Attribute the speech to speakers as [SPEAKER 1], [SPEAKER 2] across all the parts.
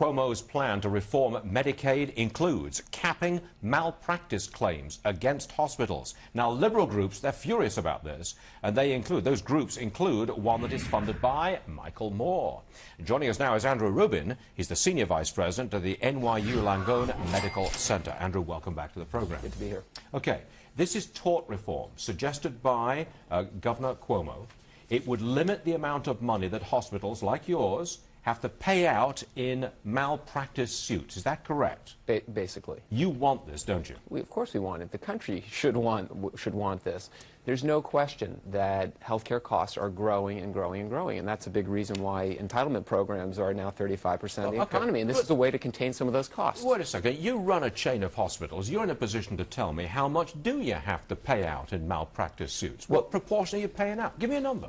[SPEAKER 1] Cuomo's plan to reform Medicaid includes capping malpractice claims against hospitals. Now, liberal groups, they're furious about this, and those groups include one that is funded by Michael Moore. Joining us now is Andrew Rubin. He's the Senior Vice President of the NYU Langone Medical Center. Andrew, welcome back to the program.
[SPEAKER 2] Good to be here.
[SPEAKER 1] Okay, this is tort reform suggested by Governor Cuomo. It would limit the amount of money that hospitals like yours have to pay out in malpractice suits. Is that correct?
[SPEAKER 2] Basically.
[SPEAKER 1] You want this, don't you?
[SPEAKER 2] Of course we want it. The country should want this. There's no question that healthcare costs are growing and growing and growing, and that's a big reason why entitlement programs are now 35% of the economy, and this is a way to contain some of those costs.
[SPEAKER 1] Wait a second. You run a chain of hospitals. You're in a position to tell me how much do you have to pay out in malpractice suits? What proportion are you paying out? Give me a number.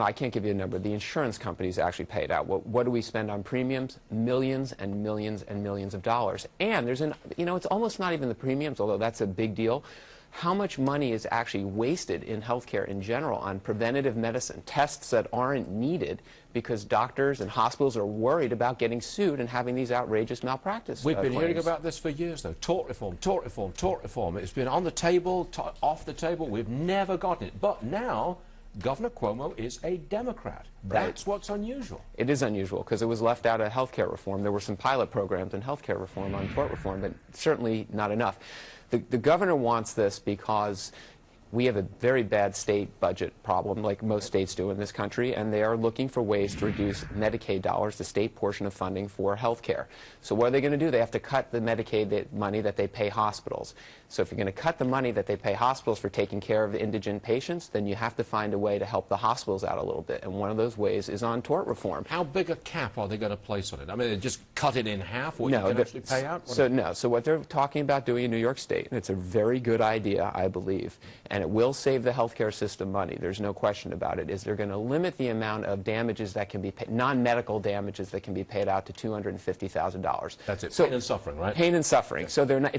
[SPEAKER 2] I can't give you a number. The insurance companies actually pay it out. What do we spend on premiums? Millions and millions and millions of dollars. And there's it's almost not even the premiums, although that's a big deal. How much money is actually wasted in healthcare in general on preventative medicine, tests that aren't needed because doctors and hospitals are worried about getting sued and having these outrageous malpractice
[SPEAKER 1] We've been
[SPEAKER 2] claims.
[SPEAKER 1] hearing about this for years, though. Tort reform, tort reform, tort reform. It's been on the table, off the table. We've never gotten it. But now, Governor Cuomo is a Democrat. That's what's unusual.
[SPEAKER 2] It is unusual because it was left out of healthcare reform. There were some pilot programs in healthcare reform on tort reform, but certainly not enough. The governor wants this because we have a very bad state budget problem, like most states do in this country, and they are looking for ways to reduce Medicaid dollars, the state portion of funding for health care. So what are they going to do? They have to cut the Medicaid money that they pay hospitals. So if you're going to cut the money that they pay hospitals for taking care of indigent patients, then you have to find a way to help the hospitals out a little bit, and one of those ways is on tort reform.
[SPEAKER 1] How big a cap are they going to place on it? I mean, they just cut it in half, what you can actually pay out?
[SPEAKER 2] So what they're talking about doing in New York State, and it's a very good idea, I believe, and it will save the healthcare system money, there's no question about it, is they're going to limit the amount of damages that can be paid, non-medical damages that can be paid out to $250,000.
[SPEAKER 1] That's it,
[SPEAKER 2] so,
[SPEAKER 1] pain and suffering, right?
[SPEAKER 2] Pain and suffering. So they're not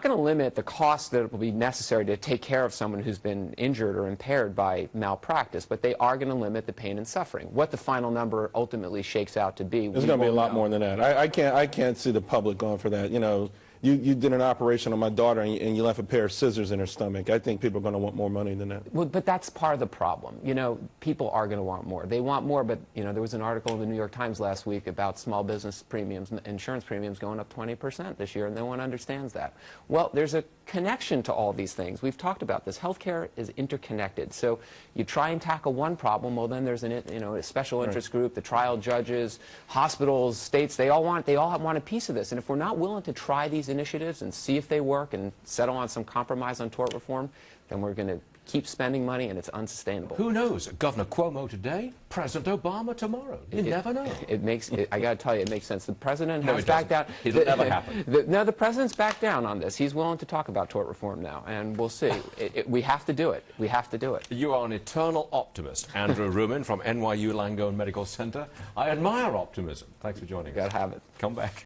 [SPEAKER 2] going to limit the cost that will be necessary to take care of someone who's been injured or impaired by malpractice, but they are going to limit the pain and suffering. What the final number ultimately shakes out to be,
[SPEAKER 3] there's going to be a lot more than that. I can't see the public going for that. You know, you did an operation on my daughter and you left a pair of scissors in her stomach. I think people are going to want more money than that.
[SPEAKER 2] Well, but that's part of the problem. You know, people are going to want more. They want more, but, you know, there was an article in the New York Times last week about small business premiums, insurance premiums going up 20% this year, and no one understands that. Well, there's a connection to all these things. We've talked about this. Healthcare is interconnected. So you try and tackle one problem, well, then there's a special interest group, the trial judges, hospitals, states, they all want a piece of this. And if we're not willing to try these initiatives and see if they work and settle on some compromise on tort reform, then we're going to keep spending money, and it's unsustainable.
[SPEAKER 1] Who knows? Governor Cuomo today, President Obama tomorrow. You never know.
[SPEAKER 2] I got to tell you, it makes sense. The president has backed down.
[SPEAKER 1] It'll never happen.
[SPEAKER 2] No, the president's backed down on this. He's willing to talk about tort reform now, and we'll see. We have to do it. We have to do it.
[SPEAKER 1] You are an eternal optimist. Andrew Rubin from NYU Langone Medical Center. I admire optimism. Thanks for joining us.
[SPEAKER 2] Got to have it.
[SPEAKER 1] Come back.